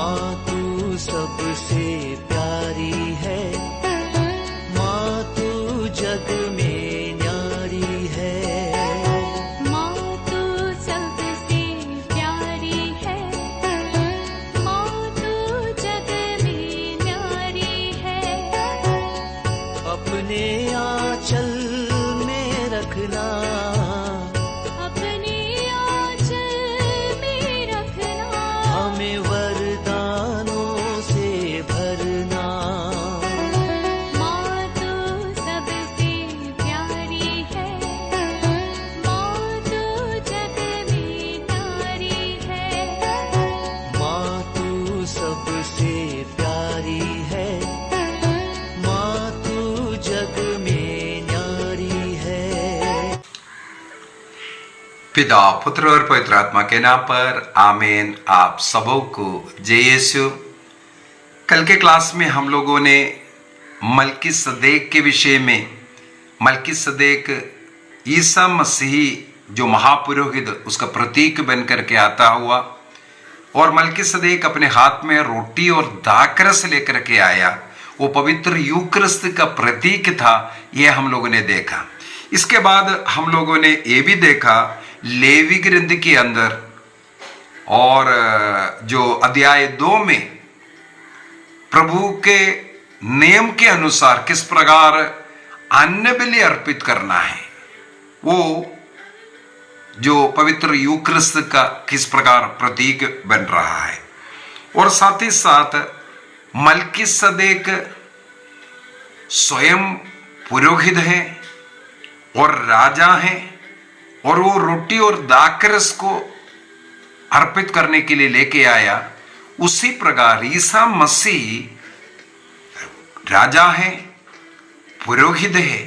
माँ तू सबसे प्यारी है, माँ तू जग में न्यारी है। माँ तू सबसे प्यारी है, माँ तू जग में न्यारी है। अपने आंचल में रखना, अपने आंचल में रखना। हमें वरदानों से भरना। माँ तू सबसे प्यारी है, माँ तू जग में न्यारी है। माँ तू सबसे प्यारी है, माँ तू जग में न्यारी है। पिता, पुत्र और पवित्र आत्मा के नाम पर आमीन। आप सबों को जय यीशु। कल के क्लास में हम लोगों ने मलकीसदेक के विषय में, मलकीसदेक ईसा मसीह जो महापुरोहित उसका प्रतीक बन करके आता हुआ, और मलकीसदेक अपने हाथ में रोटी और दाखरस लेकर के आया, वो पवित्र यूकरिस्त का प्रतीक था। यह हम लोगों ने देखा। इसके बाद हम लोगों ने ये भी देखा लेवी ग्रंथ के अंदर, और जो अध्याय 2 में प्रभु के नियम के अनुसार किस प्रकार अन्न बलि अर्पित करना है, वो जो पवित्र यूकरिस्त का किस प्रकार प्रतीक बन रहा है। और साथ ही साथ मलकीसदेक स्वयं पुरोहित है और राजा है, और वो रोटी और दाखरस को अर्पित करने के लिए लेके आया। उसी प्रकार ईसा मसीह राजा है, पुरोहित है,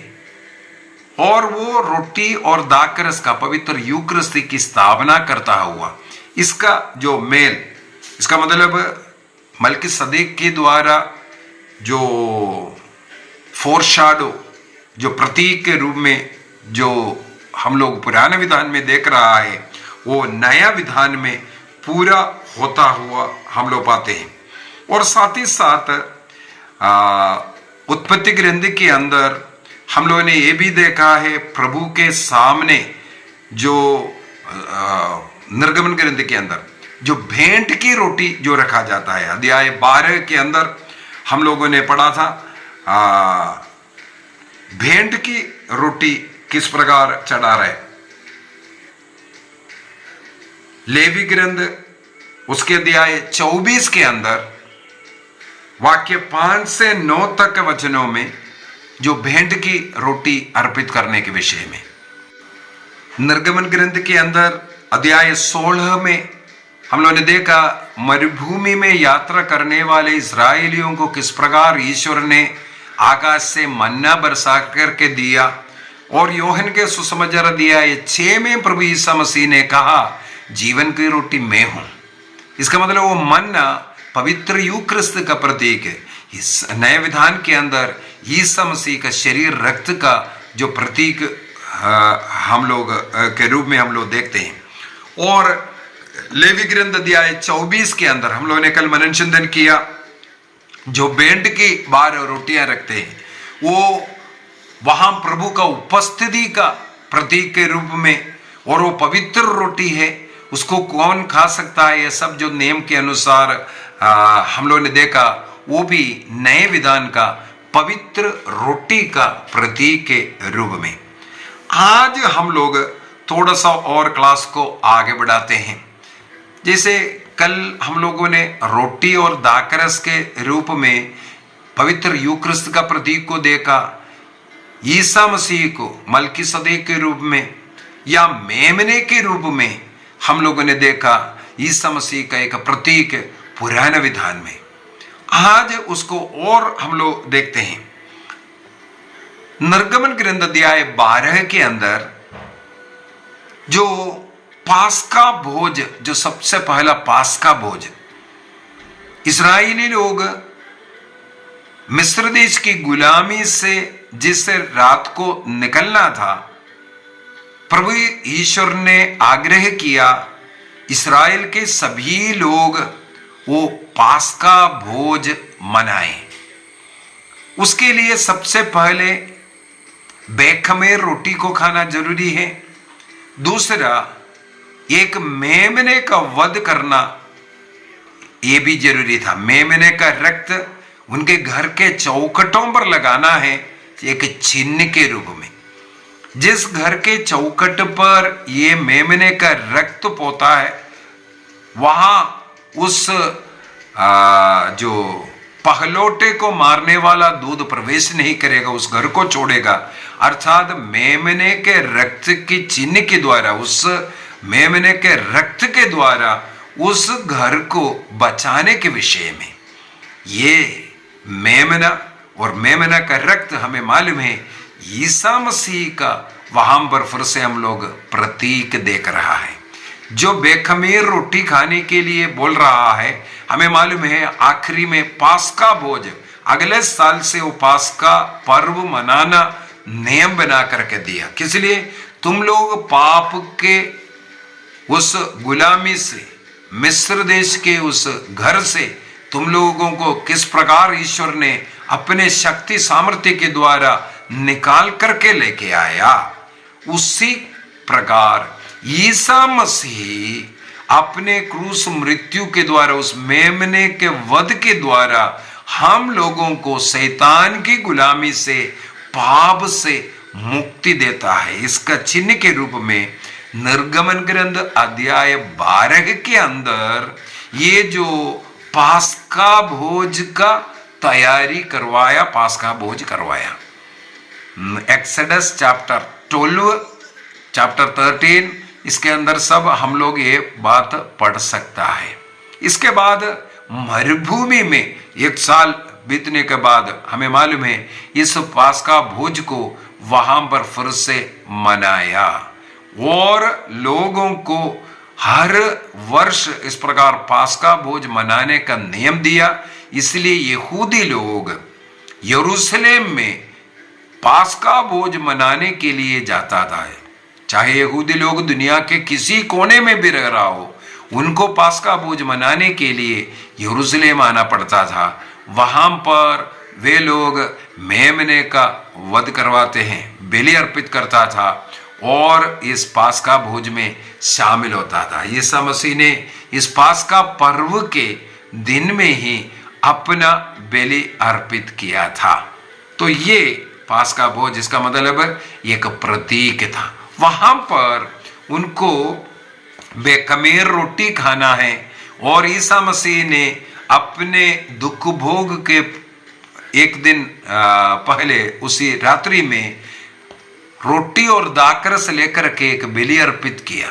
और वो रोटी और दाखरस का पवित्र यूकरिस्त की स्थापना करता हुआ, इसका जो मेल, इसका मतलब मलकीसदेक के द्वारा जो फोरशैडो, जो प्रतीक के रूप में जो हम लोग पुराने विधान में देख रहा है, वो नया विधान में पूरा होता हुआ हम लोग पाते हैं। और साथ ही साथ उत्पत्ति ग्रंथ के अंदर हम लोगों ने ये भी देखा है, प्रभु के सामने जो निर्गमन ग्रंथ के अंदर जो भेंट की रोटी जो रखा जाता है, अध्याय 12 के अंदर हम लोगों ने पढ़ा था भेंट की रोटी किस प्रकार चढ़ा रहे। लेवी ग्रंथ उसके अध्याय 24 के अंदर वाक्य 5 से 9 तक वचनों में जो भेंट की रोटी अर्पित करने के विषय में। निर्गमन ग्रंथ के अंदर अध्याय 16 में हम लोगों ने देखा मरुभूमि में यात्रा करने वाले इस्राएलियों को किस प्रकार ईश्वर ने आकाश से मन्ना बरसा करके दिया, और यूहन्ना के सुसमाचार अध्याय 6 में प्रभु ईसा मसीह ने कहा जीवन की रोटी मैं हूं। इसका मतलब वो मन्ना पवित्र यूकरिस्त का प्रतीक है। इस नए विधान के अंदर ईसा मसीह का शरीर रक्त का जो प्रतीक हम लोग के रूप में हम लोग देखते हैं। और लेवी ग्रंथ अध्याय 24 के अंदर हम लोगों ने कल मनन चिंतन किया, जो भेंट की 12 रोटियां रखते हैं, वो वहां प्रभु का उपस्थिति का प्रतीक के रूप में, और वो पवित्र रोटी है, उसको कौन खा सकता है, ये सब जो नियम के अनुसार हम लोगों ने देखा, वो भी नए विधान का पवित्र रोटी का प्रतीक के रूप में। आज हम लोग थोड़ा सा और क्लास को आगे बढ़ाते हैं। जैसे कल हम लोगों ने रोटी और दाखरस के रूप में पवित्र यूकरिस्त का प्रतीक को देखा, ईसा मसीह को मलकीसदेक के रूप में या मेमने के रूप में हम लोगों ने देखा, ईसा मसीह का एक प्रतीक पुराने विधान में। आज उसको और हम लोग देखते हैं। निर्गमन ग्रंथ अध्याय 12 के अंदर जो पास्का भोज, जो सबसे पहला पास्का भोज, इस्राएली लोग मिस्र देश की गुलामी से जिस रात को निकलना था, प्रभु ईश्वर ने आग्रह किया इस्राएल के सभी लोग वो पास्का भोज मनाएं। उसके लिए सबसे पहले बेखमीर रोटी को खाना जरूरी है। दूसरा, एक मेमने का वध करना ये भी जरूरी था। मेमने का रक्त उनके घर के चौखटों पर लगाना है, एक चिन्ह के रूप में। जिस घर के चौखट पर ये मेमने का रक्त पोता है, वहां उस जो पहलोटे को मारने वाला दूध प्रवेश नहीं करेगा, उस घर को छोड़ेगा। अर्थात मेमने के रक्त की चिन्ह के द्वारा, उस मेमने के रक्त के द्वारा उस घर को बचाने के विषय में ये मेमना और मेमना का रक्त हमें मालूम है ईसा मसीह का वहां पर फिर से हम लोग प्रतीक देख रहा है। जो बेखमीर रोटी खाने के लिए बोल रहा है, हमें मालूम है आखिरी में पास्का भोज, अगले साल से वो पास्का पर्व मनाना नियम बना करके दिया। किस लिए? तुम लोग पाप के उस गुलामी से, मिस्र देश के उस घर से तुम लोगों को किस प्रकार ईश्वर ने अपने शक्ति सामर्थ्य के द्वारा निकाल करके लेके आया, उसी प्रकार ईसा मसीह अपने क्रूस मृत्यु के द्वारा, उस मेमने के वध के द्वारा हम लोगों को शैतान की गुलामी से, पाप से मुक्ति देता है। इसका चिन्ह के रूप में निर्गमन ग्रंथ अध्याय 12 के अंदर ये जो पास्का भोज का तैयारी करवाया, पास्का भोज करवाया। एक्सोडस चैप्टर 12, चैप्टर 13, इसके अंदर सब हम लोग ये बात पढ़ सकता है। इसके बाद मरुभूमि में 1 साल बीतने के बाद हमें मालूम है इस पास्का भोज को वहां पर फिर से मनाया और लोगों को हर वर्ष इस प्रकार पास्का भोज मनाने का नियम दिया। इसलिए यहूदी लोग यरूशलेम में पास्का भोज मनाने के लिए जाता था। चाहे यहूदी लोग दुनिया के किसी कोने में भी रह रहा हो, उनको पास्का भोज मनाने के लिए यरूशलेम आना पड़ता था। वहां पर वे लोग मेमने का वध करवाते हैं, बलि अर्पित करता था और इस पास्का भोज में शामिल होता था। यीशु मसीह ने इस पास्का पर्व के दिन में ही अपना बलि अर्पित किया था। तो ये पास्का भोज, इसका मतलब एक प्रतीक था। वहां पर उनको बेखमीर रोटी खाना है और ईसा मसीह ने अपने दुख भोग के एक दिन पहले उसी रात्रि में रोटी और दाखरस लेकर के एक बलि अर्पित किया।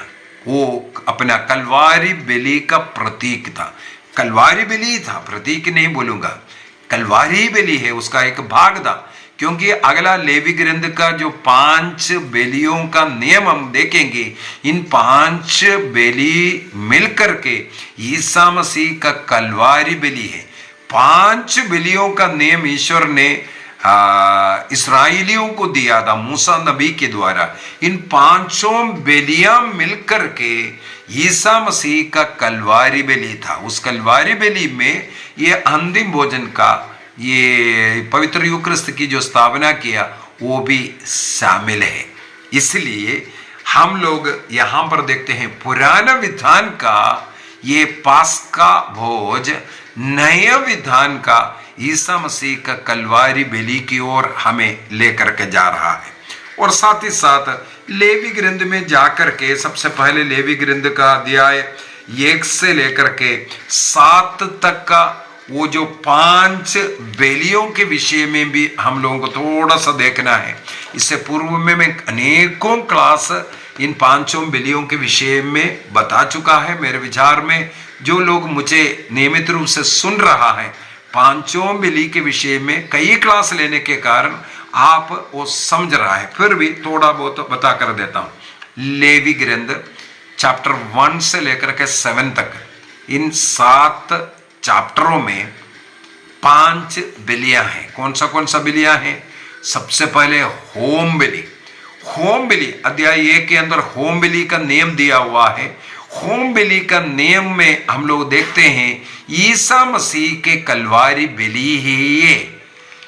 वो अपना कलवारी बलि का प्रतीक था। कलवारी बलि था, प्रतीक नहीं बोलूंगा, कलवारी बलि है, उसका एक भाग था। क्योंकि अगला लेवी ग्रंथ का जो 5 बलियों का नियम हम देखेंगे, इन 5 बलि मिलकर के ईसा मसीह का कलवारी बलि है। 5 बलियों का नियम ईश्वर ने इस्राएलियों को दिया था मूसा नबी के द्वारा। इन 5 बलियां मिलकर के ईसा मसीह का कलवारी बलि था। उस कलवारी बलि में ये अंतिम भोजन का, ये पवित्र यूक्रिस्त की जो स्थापना किया, वो भी शामिल है। इसलिए हम लोग यहां पर देखते हैं पुराना विधान का ये पास्का भोज नए विधान का ईसा मसीह का कलवारी बलि की ओर हमें लेकर के जा रहा है। और साथ ही साथ लेवी ग्रंथ में जाकर के सबसे पहले लेवी ग्रंथ का अध्याय 1 से लेकर के 7 तक का वो जो 5 बलियों के विषय में भी हम लोगों को थोड़ा सा देखना है। इससे पूर्व में मैं अनेकों क्लास इन 5 बलियों के विषय में बता चुका है। मेरे विचार में जो लोग मुझे नियमित रूप से सुन रहा है, 5 बलि के विषय में कई क्लास लेने के कारण आप वो समझ रहा है। फिर भी थोड़ा बहुत बता कर देता हूं। लेवी ग्रंथ चैप्टर 1 से लेकर के 7 तक, इन 7 चैप्टरों में 5 बलियां हैं। कौन सा बलियां हैं? सबसे पहले होम बलि। होम बलि अध्याय 1 के अंदर होम बलि का नियम दिया हुआ है। होम बलि का नियम में हम लोग देखते हैं ईसा मसीह के कलवारी बलि ही ये,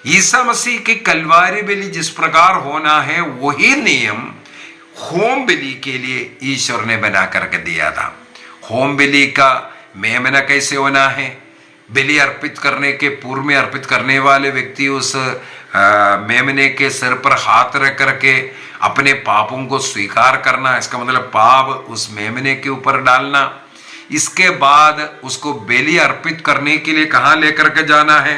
ईसा मसीह की कलवारी बलि जिस प्रकार होना है वही नियम होम बलि के लिए ईश्वर ने बना करके दिया था। होम बलि का मेमना कैसे होना है, बलि अर्पित करने के पूर्व में अर्पित करने वाले व्यक्ति उस मेमने के सिर पर हाथ रख करके अपने पापों को स्वीकार करना, इसका मतलब पाप उस मेमने के ऊपर डालना। इसके बाद उसको बलि अर्पित करने के लिए कहाँ लेकर के जाना है,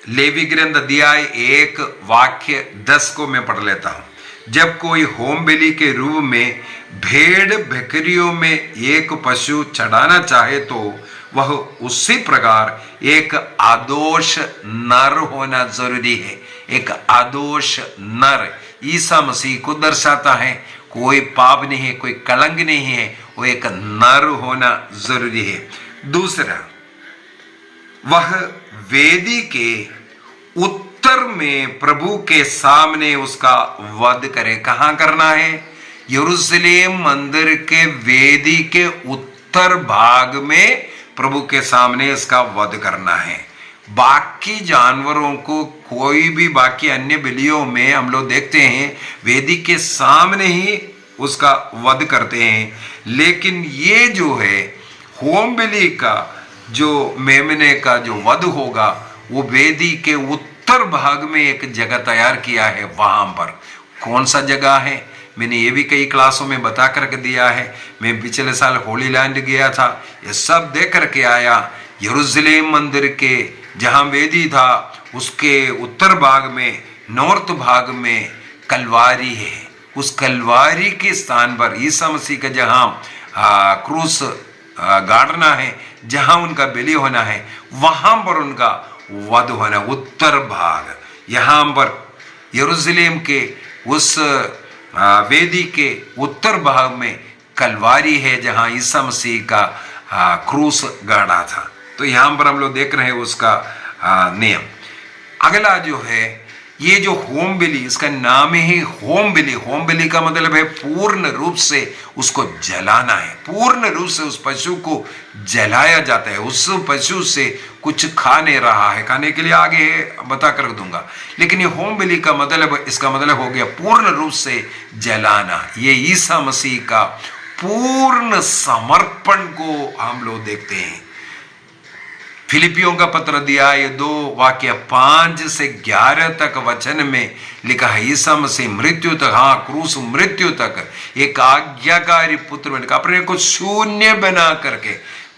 लेवी ग्रंथ अध्याय 1 वाक्य 10 को मैं पढ़ लेता हूं। जब कोई होम बलि के रूप में भेड़ बकरियों में एक पशु चढ़ाना चाहे तो वह उसी प्रकार एक आदोष नर होना जरूरी है। एक आदोष नर ईसा मसीह को दर्शाता है, कोई पाप नहीं है, कोई कलंक नहीं है, वो एक नर होना जरूरी है। दूसरा, वह वेदी के उत्तर में प्रभु के सामने उसका वध करे। कहां करना है, यरूशलेम मंदिर के वेदी के उत्तर भाग में प्रभु के इसका वध करना है। बाकी जानवरों को कोई भी बाकी अन्य बलियों में हम लोग देखते हैं वेदी के सामने ही उसका वध करते हैं, लेकिन ये जो है होम बलि का जो मेमने का जो वध होगा वो वेदी के उत्तर भाग में एक जगह तैयार किया है। वहां पर कौन सा जगह है, मैंने ये भी कई क्लासों में बता करके दिया है। मैं पिछले साल होली लैंड गया था, ये सब देख करके आया। यरूशलेम मंदिर के जहां वेदी था उसके उत्तर भाग में, नॉर्थ भाग में कलवारी है। उस कलवारी के स्थान पर ईसा मसीह का जहां क्रूस गाड़ना है, जहां उनका बलि होना है, वहां पर उनका वध होना। उत्तर भाग, यहां पर यरूशलेम के उस वेदी के उत्तर भाग में कलवारी है जहां ईसा मसीह का क्रूस गाड़ा था। तो यहां पर हम लोग देख रहे हैं उसका नियम। अगला जो है ये जो होम बलि, इसका नाम ही होम बलि। होम बलि का मतलब है पूर्ण रूप से उसको जलाना है, पूर्ण रूप से उस पशु को जलाया जाता है। उस पशु से कुछ खा नहीं रहा है, खाने के लिए आगे बता कर दूंगा, लेकिन ये होम बलि का मतलब, इसका मतलब हो गया पूर्ण रूप से जलाना। ये ईसा मसीह का पूर्ण समर्पण को हम लोग देखते हैं। फिलिपियों का पत्र अध्याय 2 वाक्य 5 से 11 तक वचन में लिखा है ईसा मसीह मृत्यु तक, क्रूस मृत्यु तक एक आज्ञाकारी पुत्र बनकर अपने को शून्य बना करके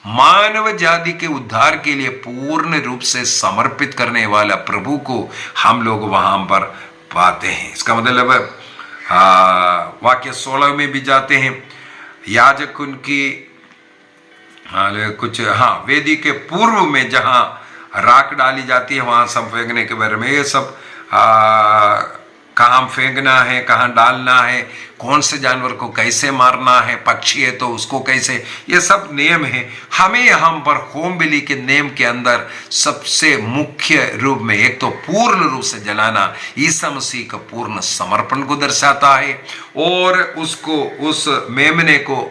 मानव जाति के उद्धार के लिए पूर्ण रूप से समर्पित करने वाला प्रभु को हम लोग वहां पर पाते हैं। इसका मतलब वाक्य 16 में भी जाते हैं, याजक उनकी कुछ वेदी के पूर्व में जहां राख डाली जाती है वहां सब फेंकने के बारे में, ये सब कहाँ फेंकना है, कहाँ डालना है, कौन से जानवर को कैसे मारना है, पक्षी है तो उसको कैसे, ये सब नियम है। हमें यहाँ पर होम बलि के नियम के अंदर सबसे मुख्य रूप में एक तो पूर्ण रूप से जलाना ईसा मसीह का पूर्ण समर्पण को दर्शाता है, और उसको उस मेमने को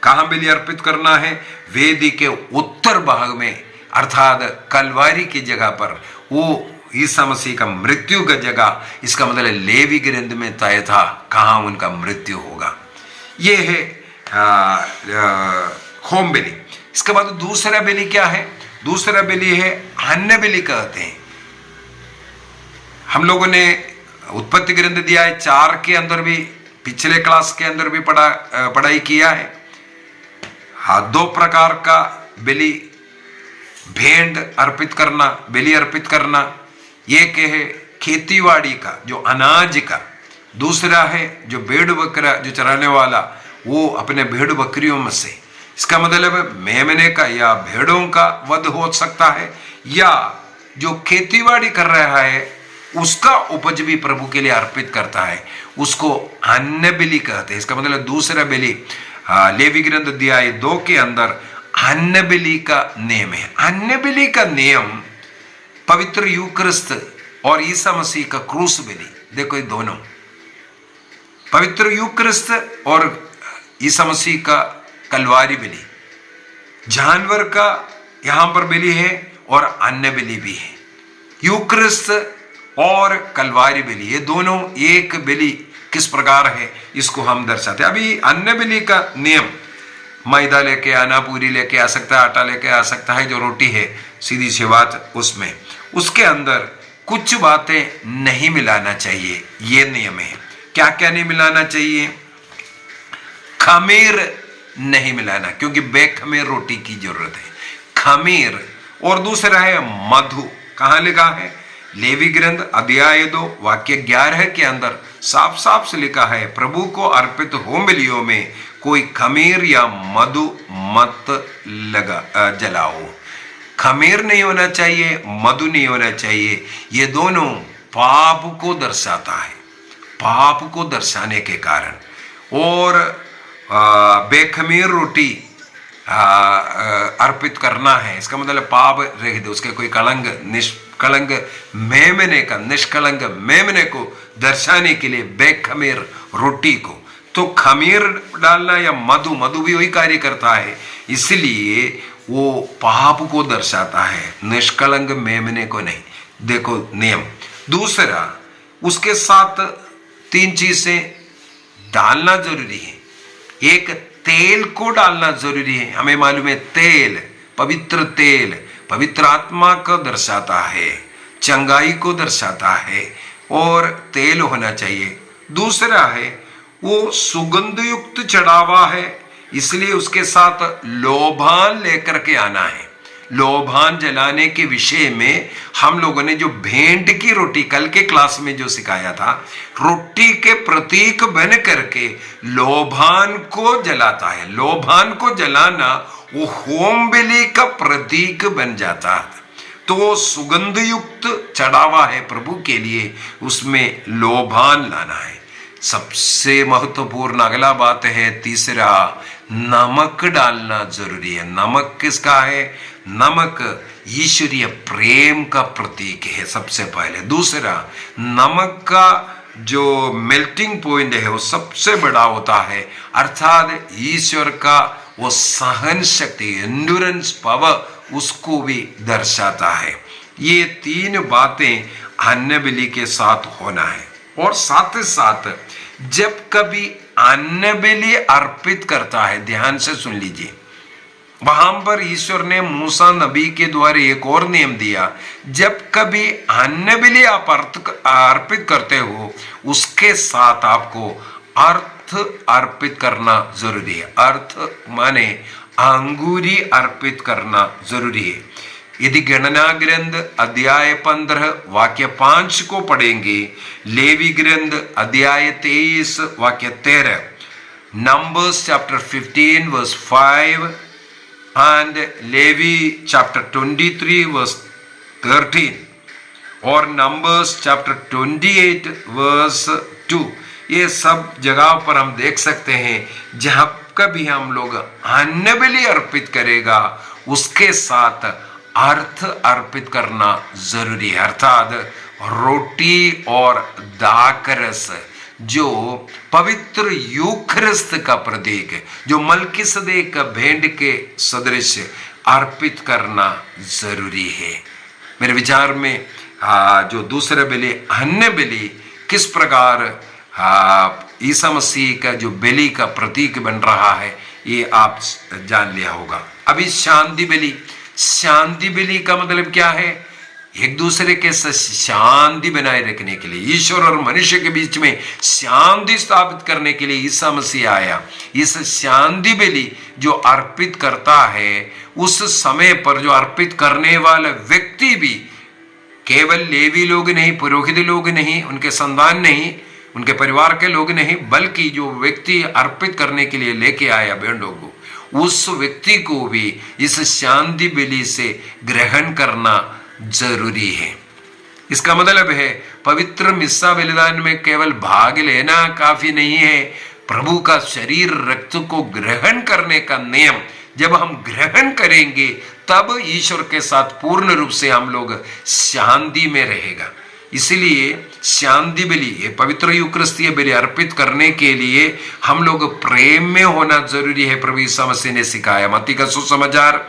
कहाँ बलि अर्पित करना है, वेदी के उत्तर भाग में, अर्थात कलवारी की जगह पर, वो ईसा मसीह का मृत्यु का जगह। इसका मतलब लेवी ग्रंथ में तय था कहाँ उनका मृत्यु होगा। ये है होम बलि। इसके बाद दूसरा बलि क्या है, दूसरा बलि है अन्न बलि कहते हैं। हम लोगों ने उत्पत्ति ग्रंथ अध्याय 4 के अंदर भी, पिछले क्लास के अंदर भी पढ़ाई किया है। 2 प्रकार का बलि, भेंट अर्पित करना, बलि अर्पित करना। एक है खेतीबाड़ी का जो अनाज का, दूसरा है जो भेड़ बकरा जो चराने वाला, वो अपने भेड़ बकरियों में से। इसका मतलब मेमने का या भेड़ों का वध हो सकता है, या जो खेतीबाड़ी कर रहा है उसका उपज भी प्रभु के लिए अर्पित करता है, उसको अन्न बलि कहते हैं। इसका मतलब दूसरा बलि लेवी ग्रंथ अध्याय 2 के अंदर अन्न बलि का नियम है। अन्न बलि का नियम पवित्र यूकरिस्त और ईसा मसीह का क्रूस बलि, देखो ये दोनों पवित्र यूक्रिस्त और ईसा मसीह का कलवारी बलि, जानवर का यहां पर बलि है और अन्य बलि भी है। यूक्रिस्त और कलवारी बलि ये दोनों एक बलि किस प्रकार है इसको हम दर्शाते। अभी अन्य बलि का नियम, मैदा लेके आना, पूरी लेके आ सकता है, आटा लेके आ सकता है, जो रोटी है सीधी सी बात उसमें, उसके अंदर कुछ बातें नहीं मिलाना चाहिए, ये नियम है। क्या क्या नहीं मिलाना चाहिए? खमीर नहीं मिलाना, क्योंकि बेखमीर रोटी की जरूरत है, खमीर। और दूसरा है मधु। कहां लिखा है? लेवी ग्रंथ अध्याय 2 वाक्य 11 के अंदर साफ साफ से लिखा है, प्रभु को अर्पित होम बलियों में कोई खमीर या मधु मत जलाओ। खमीर नहीं होना चाहिए, मधु नहीं होना चाहिए। ये दोनों पाप को दर्शाता है, पाप को दर्शाने के कारण। और बेखमीर रोटी अर्पित करना है, इसका मतलब पाप रहित, उसके कोई कलंक निष्कलंक मेमने का, निष्कलंक मेमने को दर्शाने के लिए बेखमीर रोटी को, तो खमीर डालना या मधु, मधु भी वही कार्य करता है, इसलिए वो पाप को दर्शाता है, निष्कलंक मेमने को नहीं। देखो नियम। दूसरा, उसके साथ 3 चीजें डालना जरूरी है। एक, तेल को डालना जरूरी है। हमें मालूम है तेल, तेल पवित्र आत्मा को दर्शाता है, चंगाई को दर्शाता है, और तेल होना चाहिए। दूसरा है वो सुगंध युक्त चढ़ावा है, इसलिए उसके साथ लोभान लेकर के आना है। लोभान जलाने के विषय में हम लोगों ने जो भेंट की रोटी कल के क्लास में जो सिखाया था, रोटी के प्रतीक बन करके लोभान को जलाता है। लोभान को जलाना वो होम बलि का प्रतीक बन जाता है, तो सुगंध युक्त चढ़ावा है प्रभु के लिए, उसमें लोभान लाना है। सबसे महत्वपूर्ण अगला बात है तीसरा, नमक डालना जरूरी है। नमक किसका है? नमक ईश्वरीय प्रेम का प्रतीक है सबसे पहले। दूसरा, नमक का जो मेल्टिंग पॉइंट है वो सबसे बड़ा होता है, अर्थात ईश्वर का वो सहन शक्ति, एंड्योरेंस पावर, उसको भी दर्शाता है। ये 3 बातें अन्य बलि के साथ होना है। और साथ ही साथ जब कभी अन्य बलि अर्पित करता है, ध्यान से सुन लीजिए, वहां पर ईश्वर ने मूसा नबी के द्वारा एक और नियम दिया, जब कभी अन्य बलि आप अर्पित करते हो, उसके साथ आपको अर्थ अर्पित करना जरूरी है। अर्थ माने अंगूरी अर्पित करना जरूरी है। यदि गणना ग्रंथ अध्याय 15 वाक्य 5 को पढ़ेंगे, लेवी ग्रंथ अध्याय 23 वाक्य 13, Numbers chapter 15 verse 5 and Levi chapter 23 verse 13 और नंबर्स चैप्टर 28 वर्स 2, ये सब जगह पर हम देख सकते हैं जहां कभी हम लोग अन्न बलि अर्पित करेगा, उसके साथ अर्थ अर्पित करना जरूरी है। अर्थात रोटी और दाखरस जो पवित्र यूखरिस्त का प्रतीक है, जो मलकीसदेक का भेंट के सदृश अर्पित करना जरूरी है। मेरे विचार में जो दूसरे बलि, अन्य बलि किस प्रकार ईसा मसीह का जो बलि का प्रतीक बन रहा है, ये आप जान लिया होगा। अभी शांति बलि, शांति बलि का मतलब क्या है? एक दूसरे के साथ शांति बनाए रखने के लिए, ईश्वर और मनुष्य के बीच में शांति स्थापित करने के लिए ईसा मसीह आया। इस शांति बलि जो अर्पित करता है, उस समय पर जो अर्पित करने वाला व्यक्ति भी केवल लेवी लोग नहीं, पुरोहित लोग नहीं, उनके संतान नहीं, उनके परिवार के लोग नहीं, बल्कि जो व्यक्ति अर्पित करने के लिए लेके आया भेंटों को, उस व्यक्ति को भी इस शांति बलि से ग्रहण करना जरूरी है। इसका मतलब है पवित्र मिस्सा बलिदान में केवल भाग लेना काफी नहीं है, प्रभु का शरीर रक्त को ग्रहण करने का नियम जब हम ग्रहण करेंगे, तब ईश्वर के साथ पूर्ण रूप से हम लोग शांति में रहेगा। इसलिए शांति बलि, ये पवित्र यूकरिस्तीय बलि अर्पित करने के लिए हम लोग प्रेम में होना जरूरी है। प्रभु यीशु मसीह ने सिखाया। मत्ती का सुसमाचार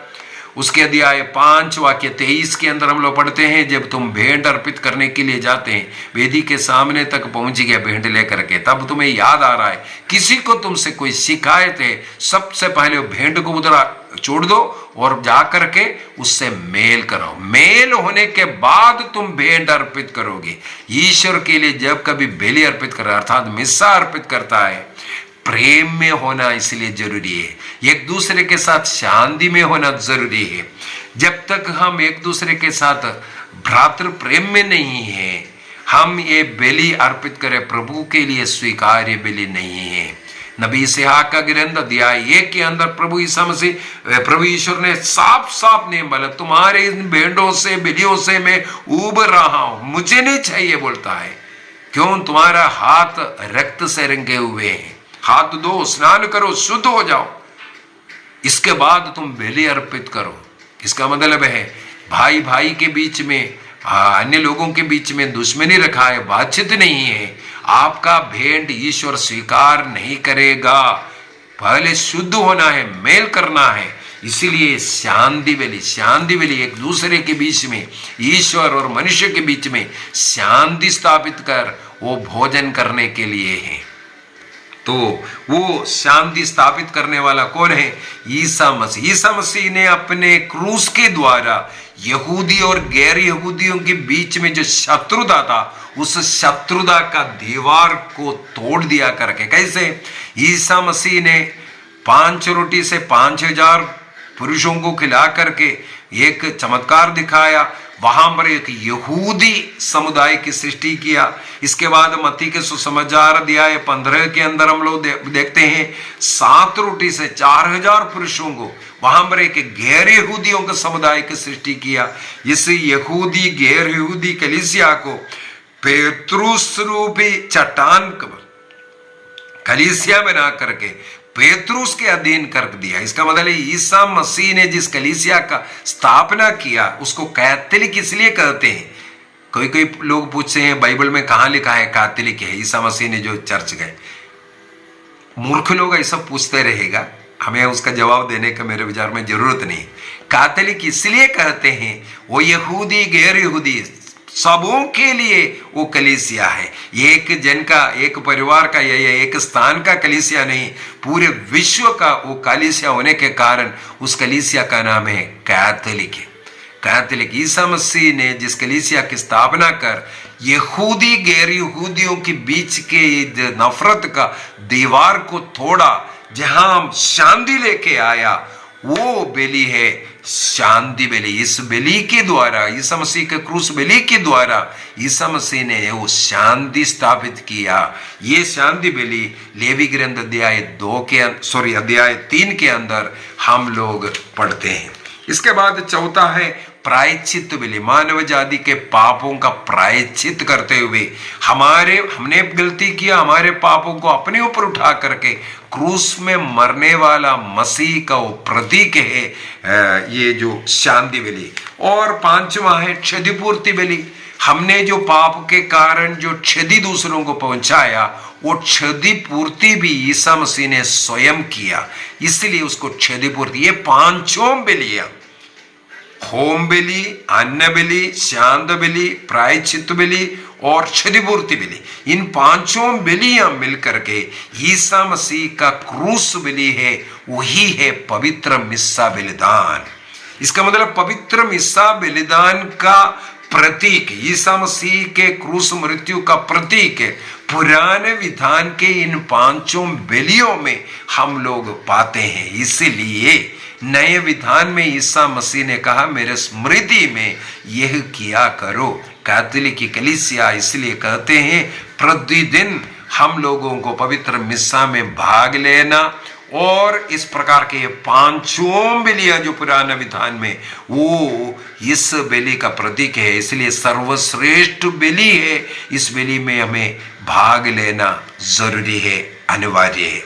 उसके अध्याय 5 वाक्य 23 के अंदर हम लोग पढ़ते हैं, जब तुम भेंट अर्पित करने के लिए जाते हैं, वेदी के सामने तक पहुंच गया भेंट लेकर के, तब तुम्हें याद आ रहा है किसी को तुमसे कोई शिकायत है, सबसे पहले भेंट को उधर छोड़ दो और जाकर के उससे मेल करो। मेल होने के बाद तुम भेंट अर्पित करोगे। ईश्वर के लिए जब कभी बलि अर्पित कर अर्थात मिस्सा अर्पित करता है, प्रेम में होना इसलिए जरूरी है। एक दूसरे के साथ शांति में होना जरूरी है। जब तक हम एक दूसरे के साथ भ्रातृ प्रेम में नहीं है, हम ये बलि अर्पित करें प्रभु के लिए स्वीकार्य बलि नहीं है। नबी इस्हाक का ग्रंथ अध्याय 1 के अंदर प्रभु ईश्वर ने साफ साफ ने बोला, तुम्हारे इन भेंटों से बलियों से मैं उब रहा हूं, मुझे नहीं चाहिए बोलता है। क्यों? तुम्हारा हाथ रक्त से रंगे हुए हैं। हाथ धो, स्नान करो, शुद्ध हो जाओ, इसके बाद तुम बलि अर्पित करो। इसका मतलब है भाई भाई के बीच में, अन्य लोगों के बीच में दुश्मनी रखा है, बातचीत नहीं है, आपका भेंट ईश्वर स्वीकार नहीं करेगा। पहले शुद्ध होना है, मेल करना है। इसीलिए शांति बलि एक दूसरे के बीच में, ईश्वर और मनुष्य के बीच में शांति स्थापित कर वो भोजन करने के लिए है। तो वो शांति स्थापित करने वाला कौन है? ईसा मसीह। ईसा मसीह ने अपने क्रूस के द्वारा यहूदी और गैर यहूदियों के बीच में जो शत्रुता था, उस शत्रुता का दीवार को तोड़ दिया करके। कैसे? ईसा मसीह ने 5 रोटी से 5000 पुरुषों को खिला करके एक चमत्कार दिखाया। वहां पर एक यहूदी समुदाय की सृष्टि किया। इसके बाद मत्ती के सुसमाचार अध्याय 15 के अंदर हम लोग देखते हैं 7 रोटी से 4000 पुरुषों को, वहां पर एक गैर यहूदियों के समुदाय की सृष्टि किया। इस यहूदी गैर यहूदी कलीसिया को पेत्रुस रूपी चट्टान कलीसिया बना करके पेत्रुस के अधीन कर दिया। इसका मतलब ईसा मसीह ने जिस कलीसिया का स्थापना किया उसको कैथोलिक इसलिए कहते हैं। कोई कोई लोग पूछते हैं बाइबल में कहां लिखा है कैथोलिक है ईसा मसीह ने जो चर्च गए। मूर्ख लोग ऐसा पूछते रहेगा, हमें उसका जवाब देने का मेरे विचार में जरूरत नहीं। कैथोलिक इसलिए कहते हैं, वो यहूदी गैर यहूदी सबों के लिए वो कलीसिया है। एक जन का, एक परिवार का या एक स्थान का कलीसिया नहीं, पूरे विश्व का वो कलीसिया होने के कारण उस कलीसिया का नाम है कैथोलिक है। कैथोलिक ईसा मसीह ने जिस कलीसिया की स्थापना कर यहूदी गैर यहूदियों के बीच के नफरत का दीवार को तोड़ा, जहां शांति लेके आया, वो बलि है शांति बलि। इस बलि के द्वारा, ईसा मसीह के क्रूस बलि के द्वारा ईसा मसीह ने वो शांति स्थापित किया। ये शांति बलि लेवी ग्रंथ अध्याय 3 के अंदर हम लोग पढ़ते हैं। इसके बाद चौथा है प्रायश्चित बलि। मानव जाति के पापों का प्रायश्चित करते हुए, हमने गलती किया, हमारे पापों को अपने ऊपर उठा करके क्रूस में मरने वाला मसीह का वो प्रतीक है ये जो शांति बलि। और 5वां है क्षतिपूर्ति बलि। हमने जो पाप के कारण जो क्षति दूसरों को पहुंचाया, वो क्षतिपूर्ति भी ईसा मसीह ने स्वयं किया, इसलिए उसको क्षतिपूर्ति। ये 5 बलियां, होम बलि, अन्न बलि, शांत बलि, प्रायश्चित बलि और क्षतिपूर्ति बलि, इन 5 बलियां मिलकर के ईसा मसीह का क्रूस बलि है। वही है पवित्र मिस्सा बलिदान। इसका मतलब पवित्र मिस्सा बलिदान का प्रतीक, ईसा मसीह के क्रूस मृत्यु का प्रतीक है। पुराने विधान के इन 5 बलियों में हम लोग पाते हैं। इसलिए नए विधान में ईसा मसीह ने कहा, मेरे स्मृति में यह किया करो। कैथोलिक की कलीसिया इसलिए कहते हैं प्रतिदिन हम लोगों को पवित्र मिस्सा में भाग लेना। और इस प्रकार के 5 बलियां जो पुराने विधान में, वो इस बलि का प्रतीक है, इसलिए सर्वश्रेष्ठ बलि है। इस बलि में हमें भाग लेना जरूरी है, अनिवार्य है।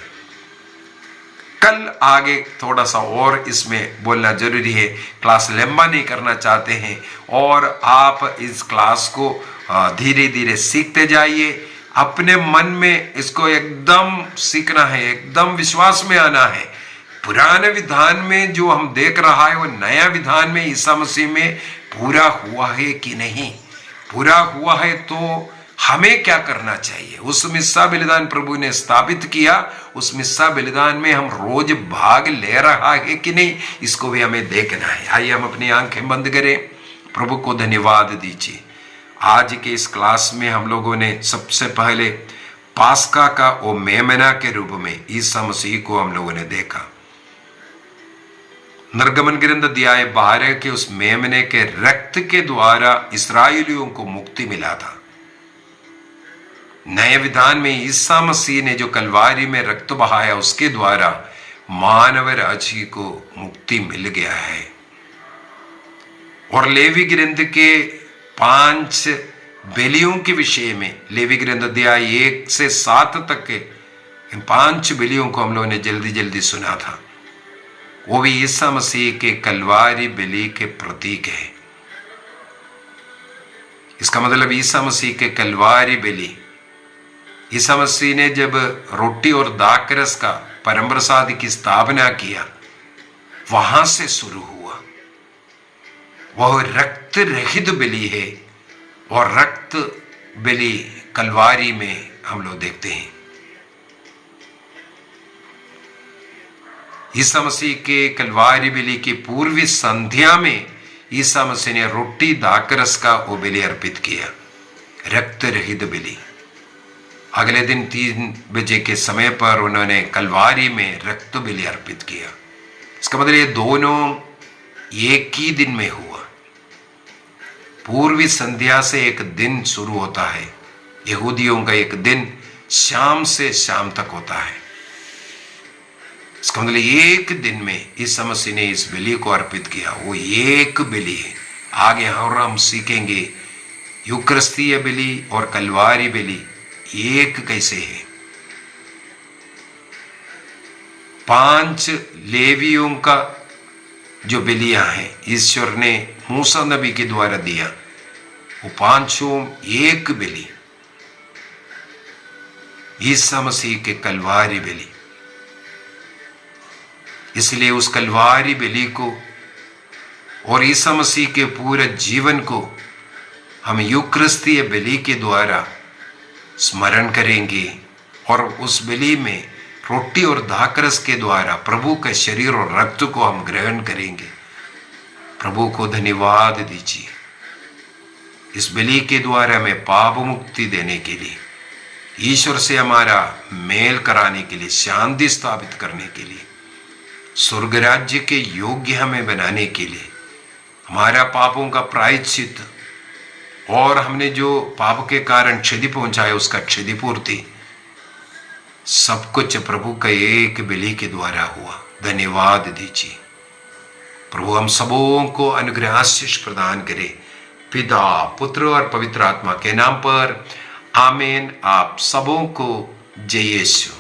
कल आगे थोड़ा सा और इसमें बोलना जरूरी है, क्लास लंबा नहीं करना चाहते हैं और आप इस क्लास को धीरे धीरे सीखते जाइए। अपने मन में इसको एकदम सीखना है, एकदम विश्वास में आना है। पुराने विधान में जो हम देख रहा है वो नया विधान में ईसा मसीह में पूरा हुआ है कि नहीं, पूरा हुआ है तो हमें क्या करना चाहिए। उस मिस्सा बलिदान प्रभु ने स्थापित किया, उस मिस्सा बलिदान में हम रोज भाग ले रहा है कि नहीं, इसको भी हमें देखना है। आइए हम अपनी आंखें बंद करें, प्रभु को धन्यवाद दीजिए। आज के इस क्लास में हम लोगों ने सबसे पहले पास्का का वो मेमना के रूप में ईसा मसीह को हम लोगों ने देखा। निर्गमन ग्रंथ अध्याय 12 के उस मेमने के रक्त के द्वारा इस्राएलियों को मुक्ति मिला था। नए विधान में ईसा मसीह ने जो कलवारी में रक्त बहाया उसके द्वारा मानव राशि को मुक्ति मिल गया है। और लेवी ग्रंथ के 5 बलियों के विषय में, लेवी ग्रंथ अध्याय 1 से 7 तक के इन 5 बलियों को हम लोगों ने जल्दी जल्दी सुना था। वो भी ईसा मसीह के कलवारी बलि के प्रतीक है। इसका मतलब ईसा मसीह के कलवारी बलि, ईसा मसीह ने जब रोटी और दाखरस का परम प्रसाद की स्थापना किया, वहां से शुरू हुआ। वह रक्त रहित बलि है और रक्त बलि कलवारी में हम लोग देखते हैं। ईसा मसीह के कलवारी बलि की पूर्वी संध्या में ईसा मसीह ने रोटी दाखरस का वो बलि अर्पित किया, रक्त रहित बलि। अगले दिन 3 बजे के समय पर उन्होंने कलवारी में रक्त बलि अर्पित किया। इसका मतलब ये दोनों एक ही दिन में हुआ। पूर्वी संध्या से एक दिन शुरू होता है, यहूदियों का एक दिन शाम से शाम तक होता है। इसका मतलब एक दिन में ईसा मसीह ने इस बलि को अर्पित किया, वो एक बलि है। आगे और हम सीखेंगे यूकरिस्तीय बलि और कलवारी बलि एक कैसे है। 5 लेवियों का जो बलियां हैं ईश्वर ने मूसा नबी के द्वारा दिया, वो 5 एक बलि ईसा मसीह के कलवारी बलि। इसलिए उस कलवारी बलि को और ईसा मसीह के पूरे जीवन को हम यूकरिस्तीय बलि के द्वारा स्मरण करेंगे और उस बलि में रोटी और दाखरस के द्वारा प्रभु के शरीर और रक्त को हम ग्रहण करेंगे। प्रभु को धन्यवाद दीजिए इस बलि के द्वारा हमें पाप मुक्ति देने के लिए, ईश्वर से हमारा मेल कराने के लिए, शांति स्थापित करने के लिए, स्वर्ग राज्य के योग्य हमें बनाने के लिए, हमारा पापों का प्रायश्चित और हमने जो पाप के कारण क्षति पहुंचाया उसका क्षतिपूर्ति, सब कुछ प्रभु का एक बलि के द्वारा हुआ। धन्यवाद दीजिए प्रभु। हम सबों को अनुग्रह आशीष प्रदान करे, पिता पुत्र और पवित्र आत्मा के नाम पर आमीन। आप सबों को जय यीशु।